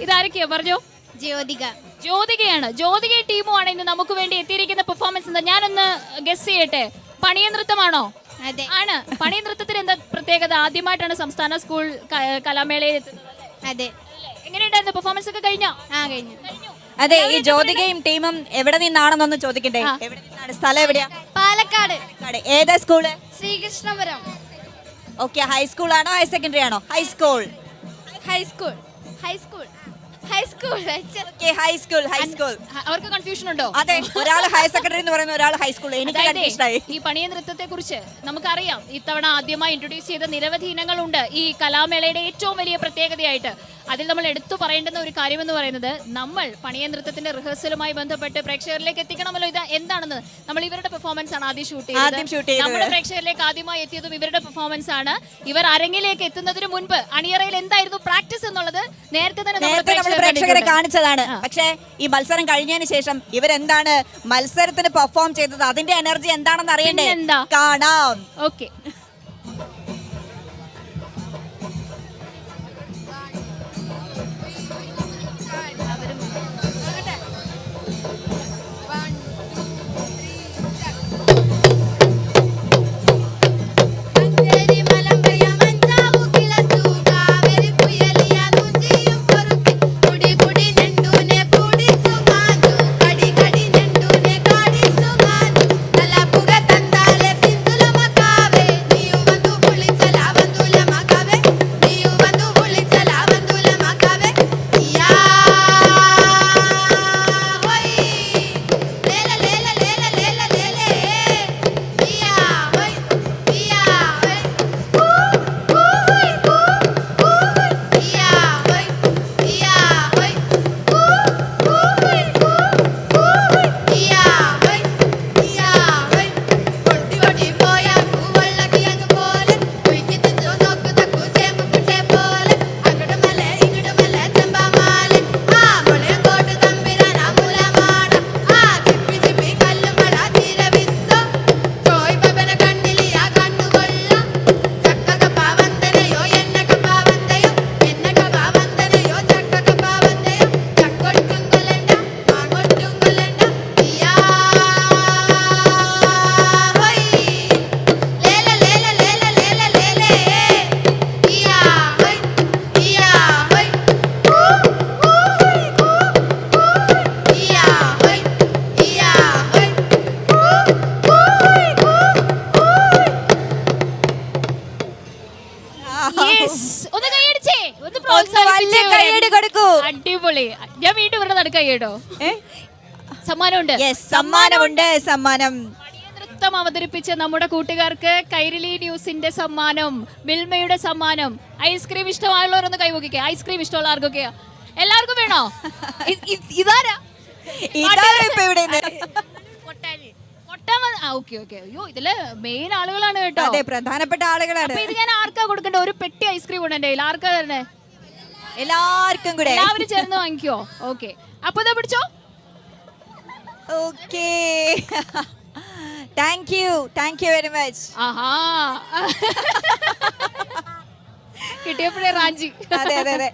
ഇതാരൊക്കെയാ പറഞ്ഞോ? ജ്യോതിക. ജ്യോതികയാണ്. ജ്യോതിക ടീമുമാണ് ഇന്ന് നമുക്ക് വേണ്ടി എത്തിയിരിക്കുന്ന പെർഫോമൻസ്. എന്താ ഞാനൊന്ന് ഗസ് ചെയ്യട്ടെ, പണിയ നൃത്തമാണോ? അതെ, ആണ്. പണിയ നൃത്തത്തിന് എന്താ പ്രത്യേകത? ആദ്യമായിട്ടാണ് സംസ്ഥാന സ്കൂൾ കലാമേളയിൽ എത്തുന്നത്. അതെ. എങ്ങനെയുണ്ടായിരുന്നു പെർഫോമൻസ് ഒക്കെ? കഴിഞ്ഞോ? കഴിഞ്ഞു. അതെ, ഈ ജ്യോതികയും ടീമും എവിടെ നിന്നാണെന്നൊന്ന് ചോദിക്കട്ടെ. എവിടെ നിന്നാണ്? സ്ഥലം എവിടെയാ? പാലക്കാട്. ഏതാ സ്കൂള്? ശ്രീകൃഷ്ണപുരം. ഓക്കെ, ഹൈസ്കൂൾ ആണോ ഹയർ സെക്കൻഡറി ആണോ? High school. High school. High school. High school. High school high school. അവർക്ക് കൺഫ്യൂഷൻ ഉണ്ടോ? അതെ, ഒരാൾ ഹയർ സെക്കൻഡറി എന്ന് പറയുന്ന ഒരാൾ ഹൈസ്കൂൾ. എനിക്ക് കൺഫ്യൂഷൻ ആയി. ഈ പണിയ നൃത്തത്തെ കുറിച്ച് നമുക്കറിയാം, ഇത്തവണ ആദ്യമായി ഇൻട്രൊഡ്യൂസ് ചെയ്ത നിരവധി ഇനങ്ങളുണ്ട് ഈ കലാമേളയുടെ ഏറ്റവും വലിയ പ്രത്യേകതയായിട്ട്. അതിൽ നമ്മൾ എടുത്തു പറയേണ്ടുന്ന ഒരു കാര്യമെന്ന് പറയുന്നത്, നമ്മൾ പണിയ നൃത്തത്തിന്റെ റിഹേഴ്സലുമായി ബന്ധപ്പെട്ട് പ്രേക്ഷകരിലേക്ക് എത്തിക്കണമല്ലോ. ഇത് എന്താണെന്ന് നമ്മൾ ഇവരുടെ പെർഫോമൻസ് ആണ് ആദ്യം ഷൂട്ട് ചെയ്തത്. നമ്മുടെ പ്രേക്ഷകരിലേക്ക് ആദ്യമായി എത്തിയതും ഇവരുടെ പെർഫോമൻസ് ആണ്. ഇവർ അരങ്ങിലേക്ക് എത്തുന്നതിന് മുൻപ് അണിയറയിൽ എന്തായിരുന്നു പ്രാക്ടീസ് എന്നുള്ളത് നേരത്തെ തന്നെ നമ്മൾ പ്രേക്ഷകരെ കാണിച്ചതാണ്. പക്ഷേ ഈ മത്സരം കഴിഞ്ഞതിന് ശേഷം ഇവരെന്താണ് മത്സരത്തിന് പെർഫോം ചെയ്തത്, അതിന്റെ എനർജി എന്താണെന്ന് അറിയണ്ടേ? കാണാം. ഓക്കെ. അടിപൊളി. ഞാൻ വീണ്ടും ഇവരുടെ നടുക്കായി കേട്ടോ. സമ്മാനമുണ്ട്. സമ്മാനം. നൃത്തം അവതരിപ്പിച്ച നമ്മുടെ കൂട്ടുകാർക്ക് കൈരളി ന്യൂസിന്റെ സമ്മാനം, മിൽമയുടെ സമ്മാനം. ഐസ്ക്രീം ഇഷ്ടമായുള്ളവരൊന്ന് കൈവക്കിക്കേ. ഐസ്ക്രീം ഇഷ്ടമുള്ള ആർക്കൊക്കെയാ? എല്ലാവർക്കും വേണോ? ഇതാരാ? അയ്യോ, ഇതില് മെയിൻ ആളുകളാണ് കേട്ടോ. പ്രധാനപ്പെട്ട ആളുകളാണ്. ഇത് ഞാൻ ആർക്കാ കൊടുക്കണ്ടേ? ഒരു പെട്ടി ഐസ്ക്രീം ഉണ്ട് എന്റെ കയ്യിൽ. ആർക്കാ തന്നെ? എല്ലാവർക്കും കൂടെ. എല്ലാവരും ചേർന്ന് വാങ്ങിക്കോ. ഓക്കെ, അപ്പൊ ഇതാ പിടിച്ചോ. Okay, thank you very much. ആഹാ, കിട്ടിയപ്പോഴേ റാഞ്ചി. അതെ.